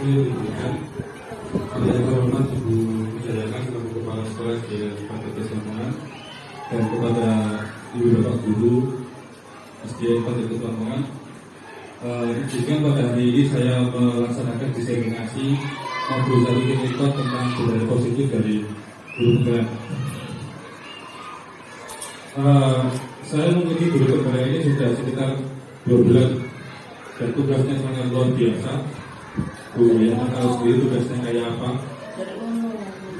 diberikan. Yang terhormat Ibu Jayakan selaku Kepala Sekolah di Kabupaten Lamongan dan kepada Ibu Bapak Guru SDN Kabupaten Lamongan. Jika pada hari ini saya melaksanakan diseminasi modul 1.4 tentang budaya positif dari guru penggerak. Saya mengikuti guru penggerak ini sudah sekitar 2 bulan dan tugasnya sangat luar biasa. Bu yang tahu sendiri tugasnya kayak apa,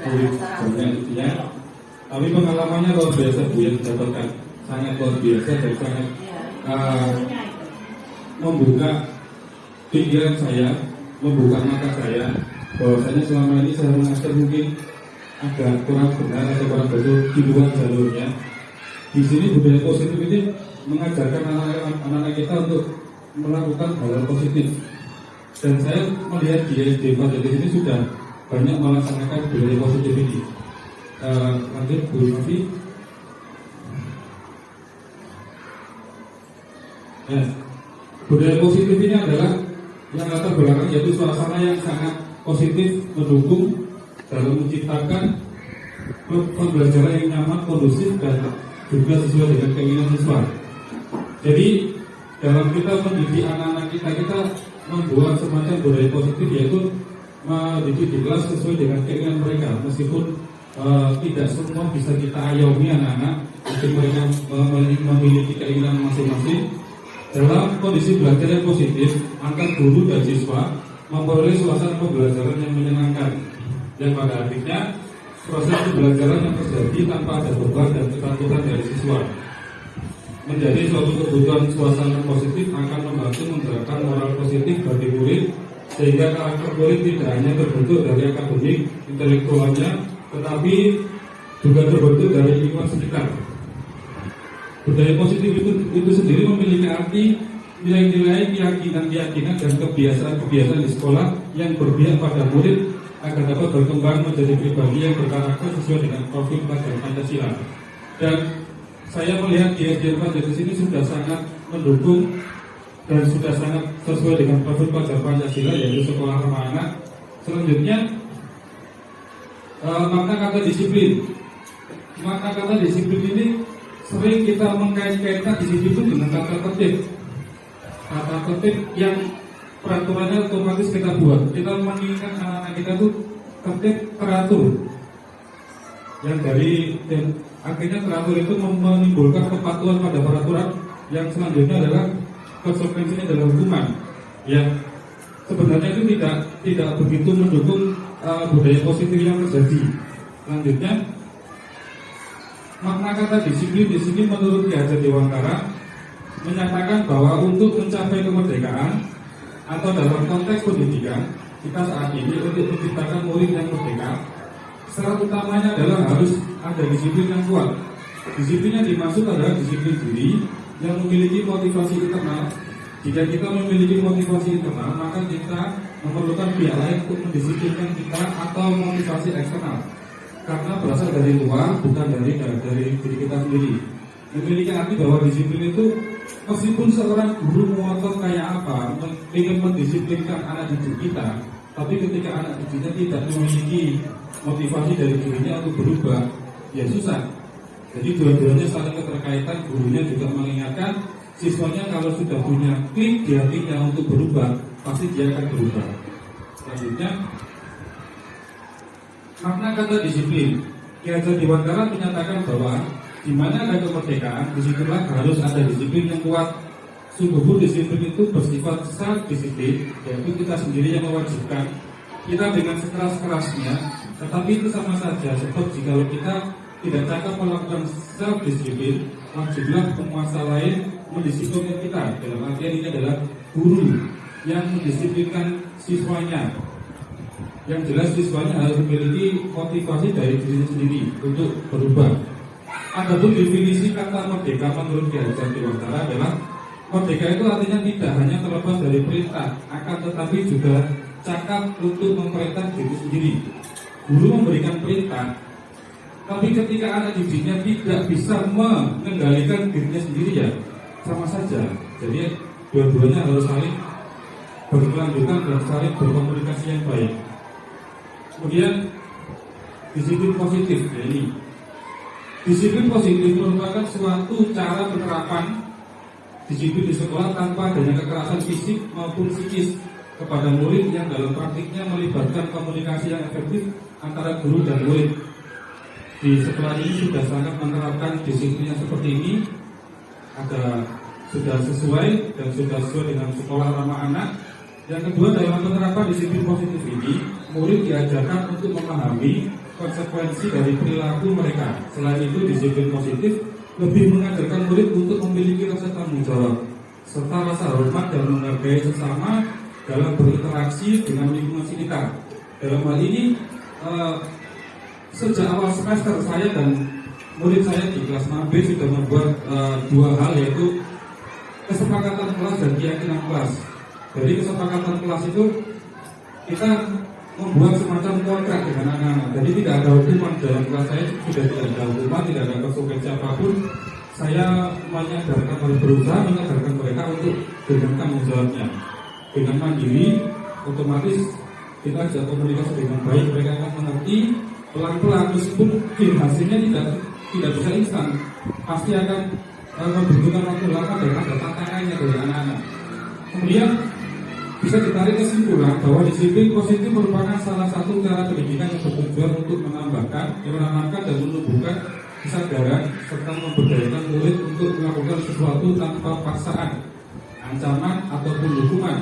banyak intinya. Tapi pengalamannya luar biasa Bu yang didapatkan, sangat luar biasa dan sangat membuka pikiran saya, membuka mata saya bahwasanya selama ini saya mengajar mungkin agak kurang benar atau kurang betul di luar jalurnya. Di sini budaya positif ini mengajarkan anak-anak kita untuk melakukan hal positif. Dan saya melihat di SD Pada di sini sudah banyak melaksanakan budaya positif ini. Lanjut Bu Novi. Ya, budaya positif ini adalah yang latar belakang yaitu suasana yang sangat positif, mendukung dalam menciptakan pembelajaran yang nyaman, kondusif dan juga sesuai dengan keinginan siswa. Jadi dalam kita mendidik anak-anak kita membuat semacam budaya positif yaitu mendidik di kelas sesuai dengan keinginan mereka, meskipun tidak semua bisa kita ayomi anak-anak, mungkin mereka memiliki keinginan masing-masing. Dalam kondisi belajar yang positif antar guru dan siswa memperoleh suasana pembelajaran yang menyenangkan, yang pada akhirnya proses pembelajaran yang terjadi tanpa ada beban dan ketakutan dari siswa. Menjadi suatu kebutuhan suasana positif akan membantu menggerakkan moral positif bagi murid, sehingga karakter murid tidak hanya terbentuk dari akademik intelektualnya, tetapi juga terbentuk dari lingkungan sekitar. Budaya positif itu sendiri memiliki arti nilai-nilai, keyakinan dan kebiasaan di sekolah yang berpihak pada murid agar dapat berkembang menjadi pribadi yang berkarakter sesuai dengan profil pelajaran Pancasila. Dan saya melihat di SDN Pada di sini sudah sangat mendukung dan sudah sangat sesuai dengan profil pelajaran Pancasila, yaitu sekolah ramah anak. Selanjutnya, makna kata disiplin. Makna kata disiplin ini sering kita mengkait-kaitkan disiplin dengan tata tertib. Tata tertib yang peraturannya otomatis kita buat. Kita menginginkan anak-anak kita itu tertib, teratur. Yang dari akhirnya teratur itu menimbulkan kepatuhan pada peraturan, yang selanjutnya adalah konsekuensinya adalah hukuman. Yang sebenarnya itu tidak begitu mendukung budaya positif yang terjadi. Selanjutnya, makna kata disiplin di sini menurut Ki Hajar Dewantara menyatakan bahwa untuk mencapai kemerdekaan atau dalam konteks pendidikan kita saat ini untuk menciptakan murid yang merdeka, syarat utamanya adalah harus ada disiplin yang kuat. Disiplin yang dimaksud adalah disiplin diri yang memiliki motivasi internal. Jika kita memiliki motivasi internal, maka kita memerlukan pihak lain untuk mendisiplinkan kita atau motivasi eksternal, karena berasal dari luar, bukan dari diri kita sendiri. Memiliki arti bahwa disiplin itu meskipun seorang guru ngotot kayak apa ingin mendisiplinkan anak didik kita, tapi ketika anak didiknya tidak memiliki motivasi dari dirinya untuk berubah, ya susah. Jadi dua-duanya saling keterkaitan. Gurunya juga mengingatkan siswanya kalau sudah punya klik di hatinya untuk berubah, pasti dia akan berubah. Selanjutnya, makna kata disiplin. Ki Hajar Dewantara menyatakan bahwa di mana ada kemerdekaan, disitulah harus ada disiplin yang kuat. Sungguh disiplin itu bersifat self disiplin, yaitu kita sendiri yang mewajibkan kita dengan sekeras-kerasnya, tetapi itu sama saja. Sebab jika kita tidak cakap melakukan self disiplin, wajiblah penguasa lain mendisiplinkan kita. Dalam artian ini adalah guru yang mendisiplinkan siswanya. Yang jelas siswanya harus memiliki motivasi dari dirinya sendiri untuk berubah. Adapun definisi kata merdeka menurut Ki Hajar Dewantara adalah merdeka itu artinya tidak hanya terlepas dari perintah, akan tetapi juga cakap untuk memerintah diri sendiri. Guru memberikan perintah, tapi ketika anak didiknya tidak bisa mengendalikan dirinya sendiri, ya sama saja. Jadi dua-duanya harus saling berkelanjutan dan saling berkomunikasi yang baik. Kemudian disiplin positif, ya ini. Disiplin positif merupakan suatu cara penerapan disiplin di sekolah tanpa adanya kekerasan fisik maupun psikis kepada murid yang dalam praktiknya melibatkan komunikasi yang efektif antara guru dan murid. Di sekolah ini sudah sangat menerapkan disiplin yang seperti ini, sudah sesuai dan sudah sesuai dengan sekolah ramah anak. Yang kedua, dalam penerapan disiplin positif ini, murid diajarkan untuk memahami konsekuensi dari perilaku mereka. Selain itu, disiplin positif lebih mengajarkan murid untuk memiliki rasa tanggung jawab serta rasa hormat dan menghargai sesama dalam berinteraksi dengan lingkungan sekitar. Dalam hal ini, sejak awal semester saya dan murid saya di kelas 6B sudah membuat dua hal, yaitu kesepakatan kelas dan keyakinan kelas. Jadi kesepakatan kelas itu kita membuat semacam kontrak dengan anak-anak. Jadi tidak ada hukuman dalam kelas saya, sudah tidak ada hukuman, tidak ada konsekuensi apapun. Saya berusaha mengajarkan mereka untuk dengan tanggung jawabnya, dengan mandiri. Otomatis kita ajak komunikasi dengan baik, mereka akan mengerti pelan-pelan, meskipun hasilnya tidak bisa instan, pasti akan membutuhkan waktu lama dan ada tantangannya dari anak-anak. Kemudian bisa ditarik kesimpulan bahwa disiplin positif merupakan salah satu cara pendidikan yang bertujuan untuk menambahkan, menanamkan dan menumbuhkan kesadaran serta memberdayakan murid untuk melakukan sesuatu tanpa paksaan, ancaman ataupun hukuman.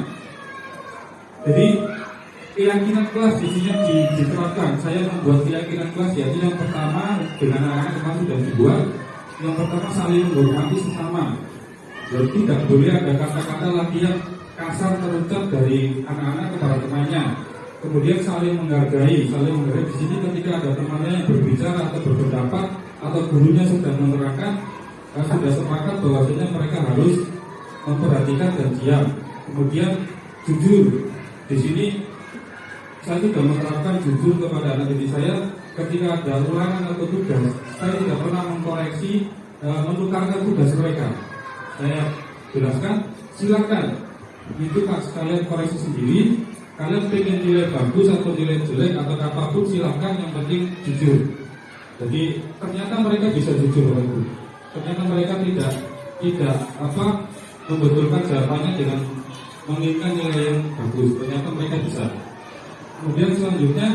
Jadi keyakinan kelas di sini diterapkan. Saya membuat keyakinan kelas, yaitu yang pertama dengan anak-anak memang sudah dibuat. Yang pertama, saling menghormati sesama. Jadi tidak boleh ada kata-kata lagi yang kasar terucap dari anak-anak kepada temannya. Kemudian saling menghargai. Di sini ketika ada temannya yang berbicara atau berpendapat atau gurunya sedang menerangkan, sudah sepakat bahwasanya mereka harus memperhatikan dan diam. Kemudian jujur. Di sini saya sudah menerapkan jujur kepada anak didik saya. Ketika ada ulangan atau tugas, saya tidak pernah mengkoreksi, menukarkan tugas mereka. Saya jelaskan, silakan itu kalian koreksi sendiri. Kalian pengen nilai bagus atau nilai jelek atau apapun silakan, yang penting jujur. Jadi ternyata mereka bisa jujur, Bapak Ibu. Ternyata mereka tidak membetulkan jawabannya dengan menginginkan nilai yang bagus. Ternyata mereka bisa. Kemudian selanjutnya,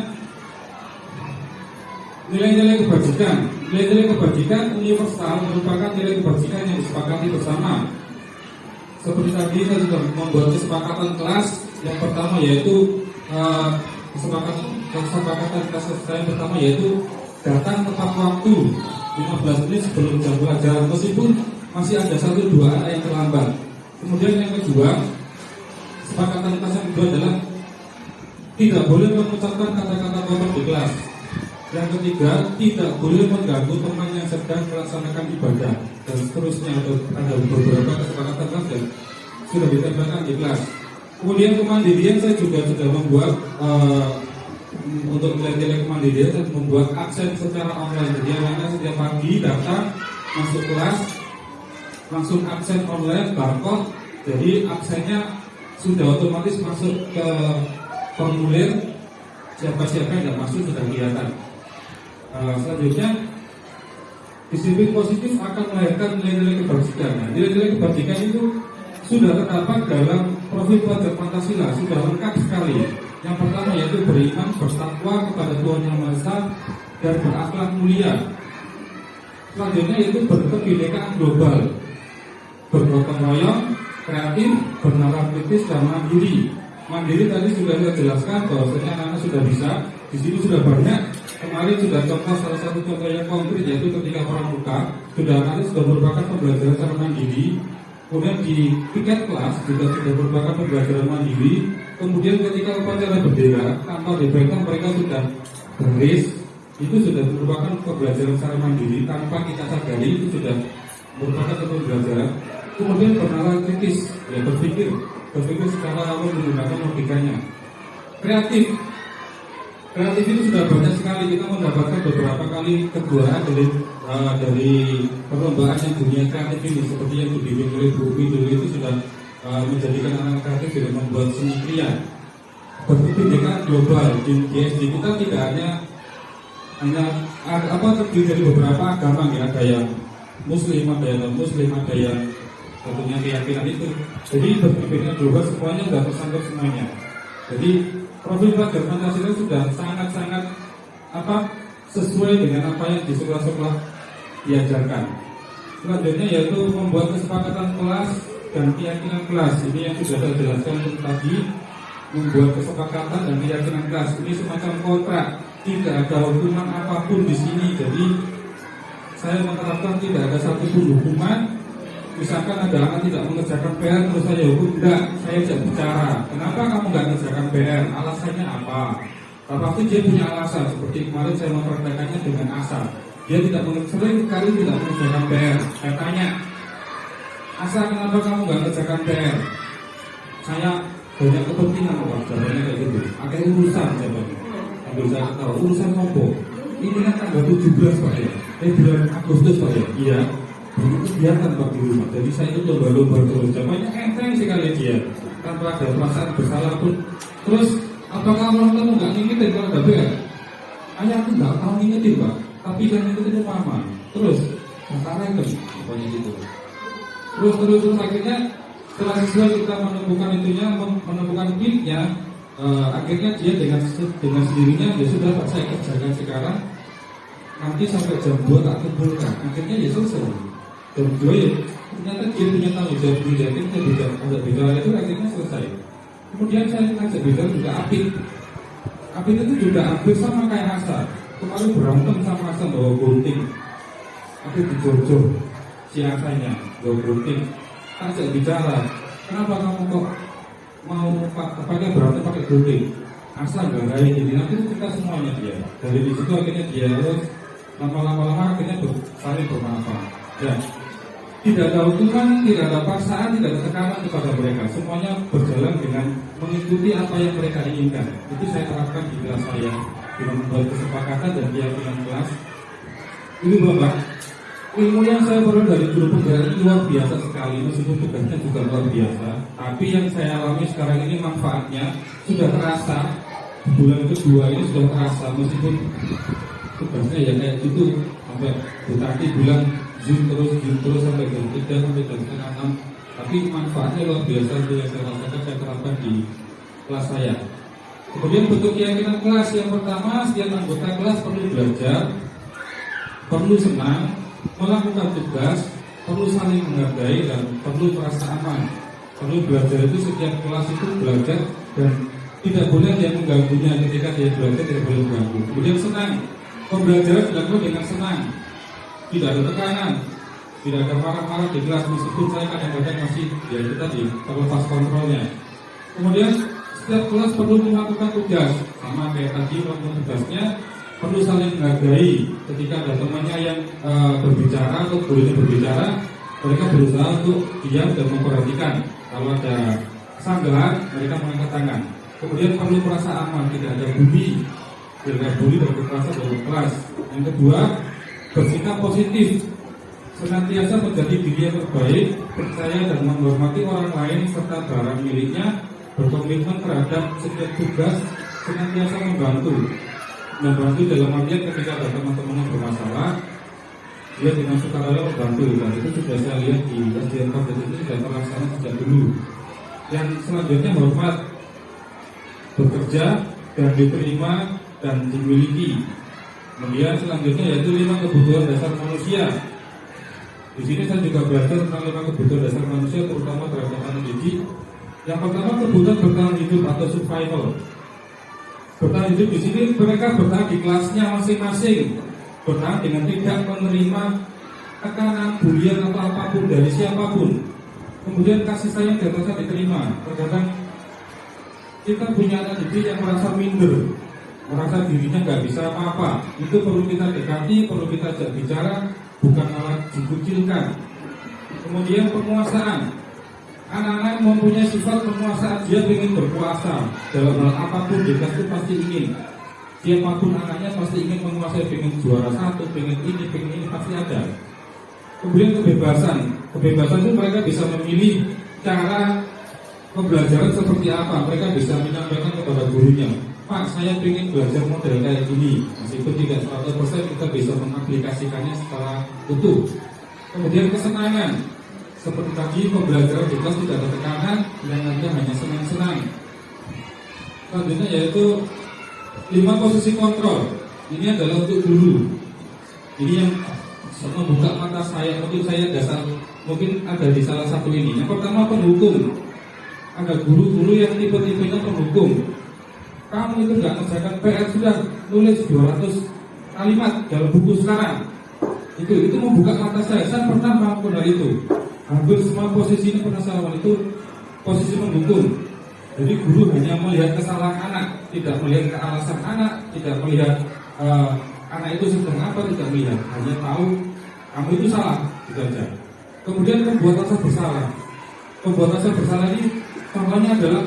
nilai-nilai kebajikan. Nilai-nilai kebajikan universal merupakan nilai kebajikan yang disepakati bersama. Seperti tadi saya sudah membuat kesepakatan kelas. Yang pertama yaitu kesepakatan kelas saya pertama yaitu datang tepat waktu 15 menit sebelum jam pelajaran, meskipun masih ada 1-2 anak yang terlambat. Kemudian yang kedua, kesepakatan kelas yang kedua adalah tidak boleh mengucapkan kata-kata kotor di kelas. Yang ketiga, tidak boleh mengganggu teman yang sedang melaksanakan ibadah, dan seterusnya. Ada beberapa kesepakatan kelas yang sudah ditempelkan di kelas. Kemudian kemandirian saya juga sudah membuat untuk nilai-nilai kemandirian, saya membuat absen secara online. Jadi anak-anak setiap pagi datang masuk kelas langsung absen online, barcode. Jadi absennya sudah otomatis masuk ke formulir, siapa-siapa yang tidak masuk sudah kelihatan. Selanjutnya, disiplin positif akan melahirkan nilai-nilai kebajikan. Nah, nilai-nilai kebajikan itu sudah terdapat dalam profil pelajar Pancasila, sudah lengkap sekali. Yang pertama yaitu beriman, bertakwa kepada Tuhan Yang Maha Esa, dan berakhlak mulia. Selanjutnya yaitu berkebinekaan global, bergotong royong, kreatif, bernalar kritis, dan mandiri. Mandiri tadi sudah saya jelaskan bahwasanya anak-anak sudah bisa. Di sini sudah banyak. Kemarin sudah contoh, salah satu contoh yang konkret yaitu ketika pramuka, anak-anak sudah merupakan pembelajaran secara mandiri. Kemudian di piket kelas juga sudah merupakan pembelajaran mandiri. Kemudian ketika upacara bendera tanpa diberikan mereka sudah baris, itu sudah merupakan pembelajaran secara mandiri tanpa kita sadari, itu sudah merupakan pembelajaran. Kemudian bernalar kritis, ya berpikir secara awal menggunakan logikanya. Kreatif itu sudah banyak sekali, kita mendapatkan beberapa kali kejuaraan dari perlombaan yang dunia kreatif ini, seperti yang dibimbing oleh Bu Umi dulu, itu sudah menjadikan anak kreatif dengan membuat seni kria. Berpendidikan global di SD kita tidak hanya terdiri dari beberapa agama ya, ada yang Muslim, ada yang non-Muslim, ada yang tentunya keyakinan itu. Jadi berpendidikan global semuanya sudah tersangkut semuanya. Jadi profil pelajar Pancasila sudah sangat-sangat sesuai dengan apa yang di sekolah-sekolah diajarkan. Selanjutnya yaitu membuat kesepakatan kelas dan keyakinan kelas. Ini yang sudah saya jelaskan tadi. Membuat kesepakatan dan keyakinan kelas ini semacam kontrak, tidak ada hukuman apapun di sini. Jadi saya menerapkan tidak ada satupun hukuman. Misalkan ada anak tidak mengerjakan PR terus saya hukum, enggak, saya tidak bicara. Kenapa kamu nggak mengerjakan PR? Alasannya apa? Pasti dia punya alasan. Seperti kemarin saya mempraktekannya dengan Asa. Dia tidak sering kali tidak mengerjakan PR. Saya tanya, Asa, kenapa kamu nggak mengerjakan PR? Saya banyak kepentingan Pak, jawabannya kayak gitu. Akhirnya urusan jawabannya. Ambil saya tahu urusan apa? Ini kan tanggal 17 Pak ya. Bulan Agustus Pak ya. Iya. Itu biarkan Pak di rumah. Jadi saya itu lomba-lomba terus. Jawabannya enteng sekali dia. Tanpa ada perasaan bersalah pun. Terus apakah orang tua nggak ngingetin kalau ada PR? Ayah aku nggak tahu ngingetin Pak. Tapi yang ngingetin itu mama. Terus masalah itu pokoknya gitu. Terus akhirnya setelah siswa kita menemukan pitnya, akhirnya dia dengan sendirinya dia sudah saya kerjakan sekarang. Nanti sampai jam 2 tak kumpulkan. Akhirnya ya selesai. Jam 2 ya ternyata dia punya tanggung jawab di dalam bicara itu akhirnya selesai. Kemudian saya ngajak bicara juga Apit. Apit itu juga hampir sama kayak Asa. Kemarin berantem sama Asa bawa gunting. Apit dijojok si Asanya bawa gunting. Ajak bicara, kenapa kamu kok mau pakai berantem pakai gunting? Asal gak jadi nanti kita semuanya dia. Dari di situ akhirnya dia lama-lama akhirnya saling bermanfaat. Ya, tidak ada hukuman, tidak ada paksaan, tidak ada tekanan kepada mereka. Semuanya berjalan dengan mengikuti apa yang mereka inginkan. Itu saya terapkan di kelas saya dengan membuat kesepakatan dan keyakinan kelas. Ini Bapak. Ilmu yang saya peroleh dari guru penggerak ini luar biasa sekali, meskipun tugasnya juga luar biasa. Tapi yang saya alami sekarang ini manfaatnya sudah terasa. Bulan kedua ini sudah terasa, meskipun tugasnya ya kayak gitu sampai tadi bilang zoom terus sampai jam 3 sampai jam 6. Tapi manfaatnya luar biasa itu yang saya rasakan, saya terapkan di kelas saya. Kemudian bentuk keyakinan kelas yang pertama, setiap anggota kelas perlu belajar, perlu senang, melakukan tugas, perlu saling menghargai dan perlu merasa aman. Perlu belajar itu setiap kelas itu belajar dan tidak boleh dia mengganggunya ketika dia belajar, tidak boleh mengganggu. Kemudian senang, pembelajaran dilakukan dengan senang, tidak ada tekanan, tidak ada marah-marah di kelas meskipun saya kadang-kadang masih ya itu tadi terlepas kontrolnya. Kemudian setiap kelas perlu melakukan tugas sama kayak tadi melakukan tugasnya. Perlu saling menghargai ketika ada temannya yang berbicara atau boleh berbicara, mereka berusaha untuk diam dan memperhatikan. Kalau ada kesanggahan, mereka mengangkat tangan. Kemudian perlu merasa aman, tidak ada bully, tidak ada bully dan kekerasan dalam kelas. Yang kedua, bersikap positif, senantiasa menjadi diri yang terbaik, percaya dan menghormati orang lain serta barang miliknya, berkomitmen terhadap setiap tugas, senantiasa membantu dalam artian ketika ada teman-teman yang bermasalah, dia dengan sukarela membantu. Dan itu sudah saya lihat di SDN Kabupaten ini sudah terlaksana sejak dulu. Yang selanjutnya hormat, bekerja dan diterima dan dimiliki. Kemudian selanjutnya yaitu 5 kebutuhan dasar manusia. Di sini saya juga belajar tentang 5 kebutuhan dasar manusia, terutama terhadap anak didik. Yang pertama kebutuhan bertahan hidup atau survival. Bertahan hidup di sini mereka bertahan di kelasnya masing-masing, bertahan dengan tidak menerima tekanan, bulian atau apapun dari siapapun. Kemudian kasih sayang dan rasa diterima. Terkadang kita punya anak didik yang merasa minder, merasa dirinya nggak bisa apa-apa. Itu perlu kita dekati, perlu kita ajak bicara, bukan malah dikucilkan. Kemudian penguasaan. Anak-anak mempunyai sifat penguasaan, dia ingin berkuasa dalam hal apapun di kelas itu pasti ingin. Siapapun anaknya pasti ingin menguasai, ingin juara 1, ingin ini pasti ada. Kemudian kebebasan itu mereka bisa memilih cara pembelajaran seperti apa, mereka bisa menyampaikan kepada gurunya, Pak, saya ingin belajar model kayak gini. Meskipun tidak 100% kita bisa mengaplikasikannya secara utuh. Kemudian kesenangan, seperti tadi pembelajaran di kelas tidak ada tekanan, yang ada hanya senang-senang. Selanjutnya yaitu 5 posisi kontrol. Ini adalah untuk guru. Ini yang membuka mata saya, mungkin saya dasar, mungkin ada di salah satu ini. Yang pertama pendukung. Ada guru-guru yang tipe-tipenya pendukung. Kamu itu nggak kerjakan PR, sudah nulis 200 kalimat dalam buku sekarang. Itu membuka mata saya pernah melakukan hal itu. Hampir semua posisi ini pernah saya lakukan, itu posisi mendukung. Jadi guru hanya melihat kesalahan anak, tidak melihat kealasan anak, tidak melihat anak itu sedang apa, tidak melihat, hanya tahu kamu itu salah, gitu aja. Kemudian membuat rasa bersalah. Membuat rasa bersalah ini contohnya adalah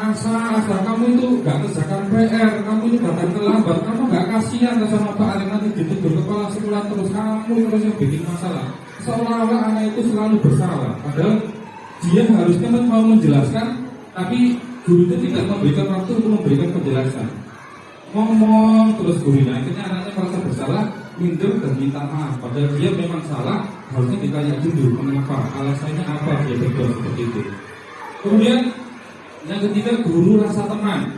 asal kamu itu nggak kerjakan PR, kamu itu datang terlambat, kamu nggak kasihan sama Pak Arif nanti ditegur kepala sekolah terus, kamu terus yang bikin masalah. Seolah-olah anak itu selalu bersalah, padahal dia harusnya mau menjelaskan, tapi guru itu tidak memberikan waktu untuk memberikan penjelasan. Ngomong terus gurunya, akhirnya anaknya merasa bersalah, minder dan minta maaf. Padahal dia memang salah, harusnya ditanya dulu kenapa, alasannya apa dia berbuat seperti itu. Kemudian yang ketiga, guru rasa teman,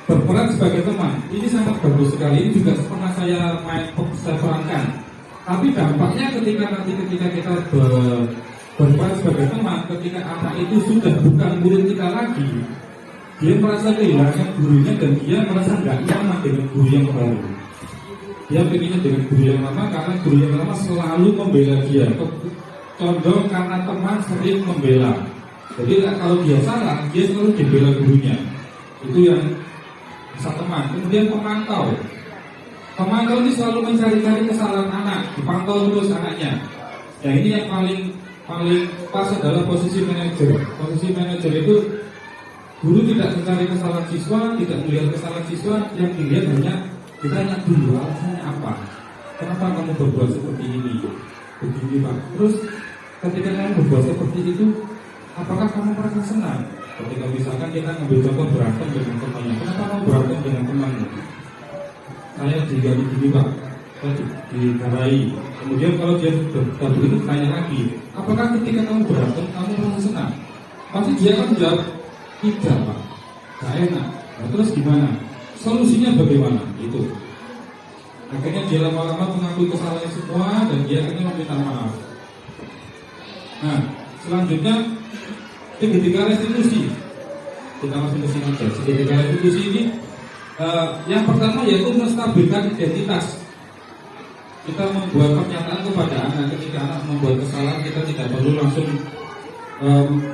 berperan sebagai teman. Ini sangat bagus sekali. Ini juga pernah saya perankan. Tapi dampaknya ketika kita berperan sebagai teman, ketika anak itu sudah bukan murid kita lagi, dia merasa kehilangan gurunya dan dia merasa nggak nyaman dengan guru yang baru. Dia pengennya dengan guru yang lama karena guru yang lama selalu membela dia. Condong karena teman sering membela. Jadi kalau dia salah, dia selalu dibela gurunya. Itu yang bisa teman. Kemudian pemantau. Pemantau ini selalu mencari-cari kesalahan anak, dipantau terus anaknya. Ya ini yang paling pas adalah posisi manajer. Posisi manajer itu guru tidak mencari kesalahan siswa, tidak melihat kesalahan siswa, yang dilihat hanya ditanya dulu alasannya apa. Kenapa kamu berbuat seperti ini? Begini Pak. Terus ketika kamu berbuat seperti itu, apakah kamu merasa senang? Ketika misalkan kita ngambil contoh berantem dengan temannya, kenapa kamu berantem dengan temanmu? Saya juga begini Pak, saya digarai. Kemudian kalau dia sudah begitu tanya lagi, apakah ketika kamu berantem kamu merasa senang? Pasti dia akan jawab, tidak Pak, gak enak. Nah, terus gimana? Solusinya bagaimana? Itu. Akhirnya dia lama-lama mengakui kesalahannya semua dan dia akhirnya meminta maaf. Nah, selanjutnya segitiga restitusi. Kita masuk ke sini aja. Segitiga restitusi ini yang pertama yaitu menstabilkan identitas. Kita membuat pernyataan kepada anak. Ketika anak membuat kesalahan, kita tidak perlu langsung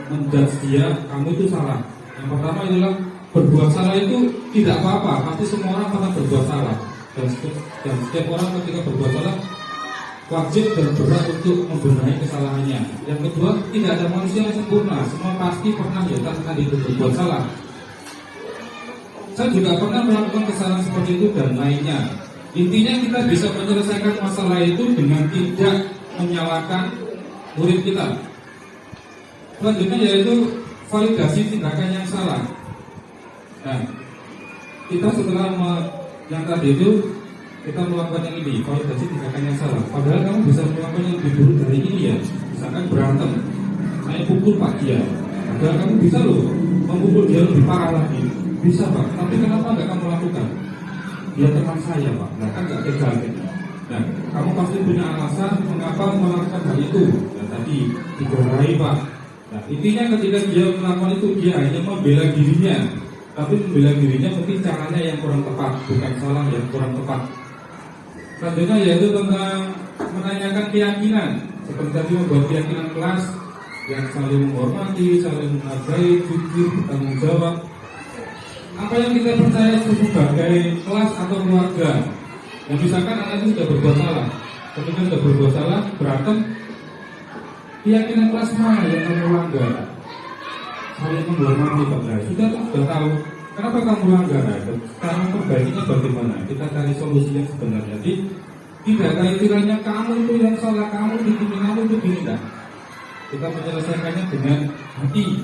menjudge dia, kamu itu salah. Yang pertama adalah berbuat salah itu tidak apa-apa. Pasti semua orang pernah berbuat salah. Dan setiap orang ketika berbuat salah wajib dan berat untuk membenahi kesalahannya. Yang kedua, tidak ada manusia yang sempurna. Semua pasti pernah tadi itu berbuat salah. Saya juga pernah melakukan kesalahan seperti itu dan lainnya. Intinya kita bisa menyelesaikan masalah itu dengan tidak menyalahkan murid kita. Selanjutnya yaitu validasi tindakan yang salah. Nah, kita setelah yang tadi itu kita melakukan yang ini, validasi tindakan yang salah. Padahal kamu bisa melakukan yang lebih buruk dari ini ya. Misalkan berantem, saya pukul Pak dia. Padahal kamu bisa loh memukul dia lebih parah lagi. Bisa Pak, tapi kenapa nggak kamu lakukan? Dia teman saya Pak, nah kan nggak tega. Nah, kamu pasti punya alasan mengapa melakukan hal itu. Nah tadi digerai Pak. Nah intinya ketika dia melakukan itu, dia hanya membela dirinya. Tapi membela dirinya mungkin caranya yang kurang tepat, bukan salah yang kurang tepat. Selanjutnya yaitu tentang menanyakan keyakinan. Seperti tadi membuat keyakinan kelas yang saling menghormati, saling menghargai, jujur, bertanggung jawab. Apa yang kita percaya sebagai kelas atau keluarga. Yang misalkan anak itu sudah berbuat salah, ketika sudah berbuat salah, berantem, keyakinan kelas mana yang kamu langgar? Saling menghormati Pak. Sudah tahu kenapa kamu langgar. Cara memperbaikinya bagaimana? Kita cari solusi yang sebenarnya. Jadi tidak ada istilahnya kamu itu yang salah, kamu begini, kamu itu begini. kita menyelesaikannya dengan hati,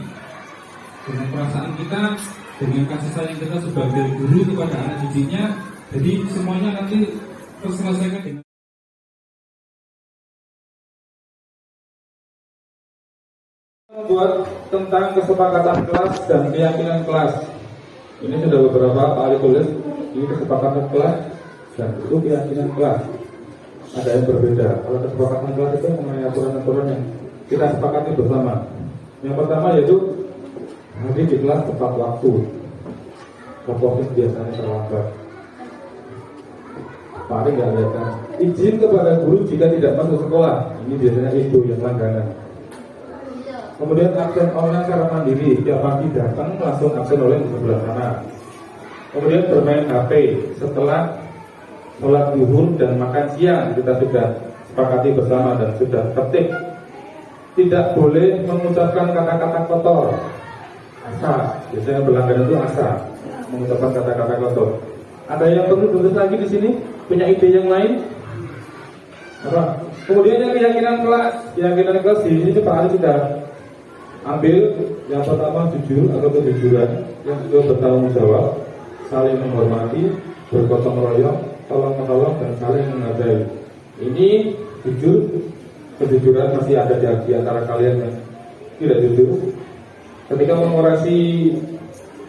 dengan perasaan kita, dengan kasih sayang kita sebagai guru kepada anak didiknya. Jadi semuanya nanti terselesaikan dengan membuat tentang kesepakatan kelas dan keyakinan kelas. Ini sudah beberapa Pak Ali tulis. Ini kesepakatan kelas dan itu keyakinan kelas. Ada yang berbeda. Kalau kesepakatan kelas itu mengenai aturan-aturan yang kita sepakati bersama. Yang pertama yaitu hadir di kelas tepat waktu. Kelompok biasanya terlambat. Paling nggak datang. Izin kepada guru jika tidak masuk sekolah. Ini biasanya itu yang langganan. Kemudian absen online secara mandiri. Tiap pagi datang langsung absen oleh di sebelah sana. Kemudian bermain HP setelah sholat zuhur dan makan siang. Kita sudah sepakati bersama dan sudah tertib. Tidak boleh mengucapkan kata-kata kotor. Asa, biasanya berlangganan itu asa, mengucapkan kata-kata kotor. Ada yang perlu tulis lagi di sini? Punya ide yang lain? Apa? Kemudian yang keyakinan kelas di sini Pak Ali sudah ambil. Yang pertama jujur atau kejujuran, yang kedua bertanggung jawab, saling menghormati, bergotong royong, tolong menolong dan saling menghargai. Ini jujur, kejujuran masih ada di antara kalian yang tidak jujur. Ketika mengoreksi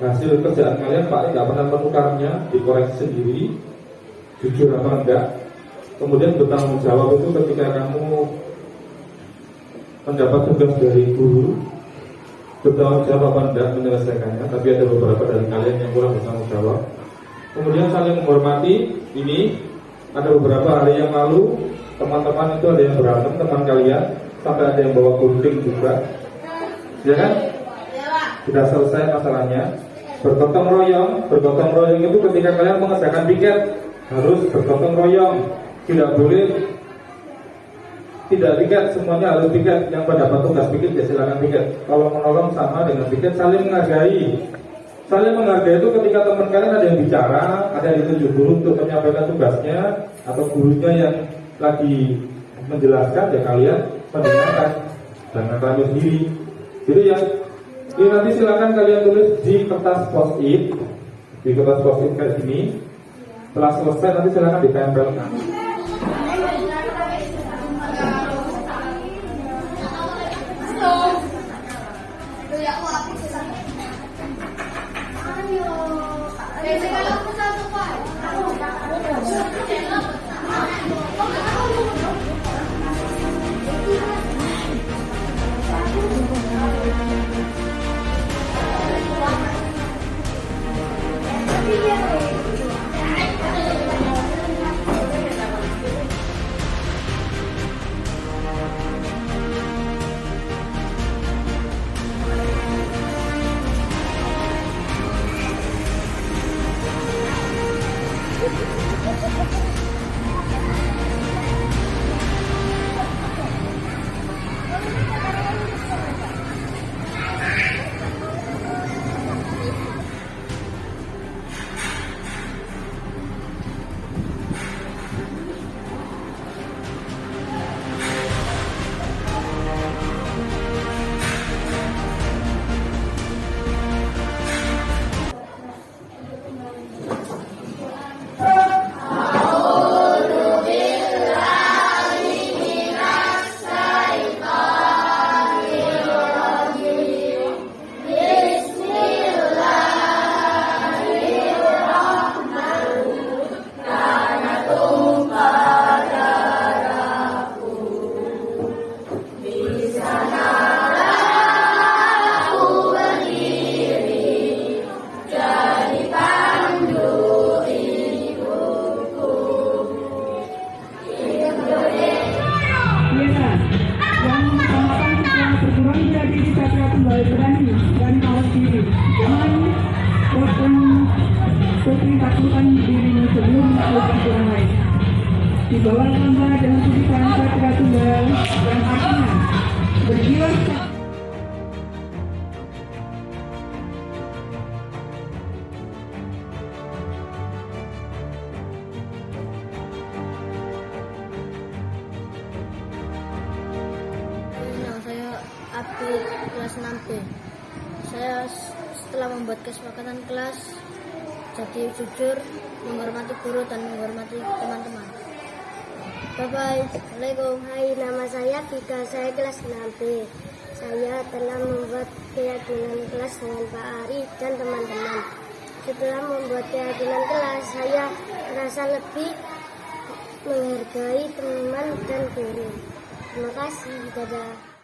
hasil kerjaan kalian, Pak Ali nggak pernah menukarnya, dikoreksi sendiri, jujur apa enggak. Kemudian bertanggung jawab itu ketika kamu mendapat tugas dari guru, bertanggung jawab apa enggak menyelesaikannya. Tapi ada beberapa dari kalian yang kurang bertanggung jawab. Kemudian saling menghormati. Ini ada beberapa hari yang lalu teman-teman itu ada yang berantem, teman kalian, sampai ada yang bawa gunting juga, ya kan? Sudah selesai masalahnya. Bergotong royong itu ketika kalian mengerjakan piket harus bergotong royong. Tidak boleh tidak piket, semuanya harus piket. Yang mendapat tugas piket ya silakan piket. Kalau menolong sama dengan piket, saling menghargai. Saling menghargai itu ketika teman kalian ada yang bicara, ada yang ditunjuk guru untuk menyampaikan tugasnya, atau gurunya yang lagi menjelaskan, ya kalian mendengarkan, jangan kalian sendiri. Jadi ya, ini nanti silakan kalian tulis di kertas post-it, kayak gini. Setelah selesai nanti silakan ditempelkan. di kelas 6B. Saya setelah membuat kesepakatan kelas jadi jujur, menghormati guru dan menghormati teman-teman. Bye-bye. Assalamualaikum. Hai, nama saya Vika, saya kelas 6B. Saya telah membuat keyakinan kelas dengan Pak Ari dan teman-teman. Setelah membuat keyakinan kelas, saya merasa lebih menghargai teman dan guru. Terima kasih. Dadah.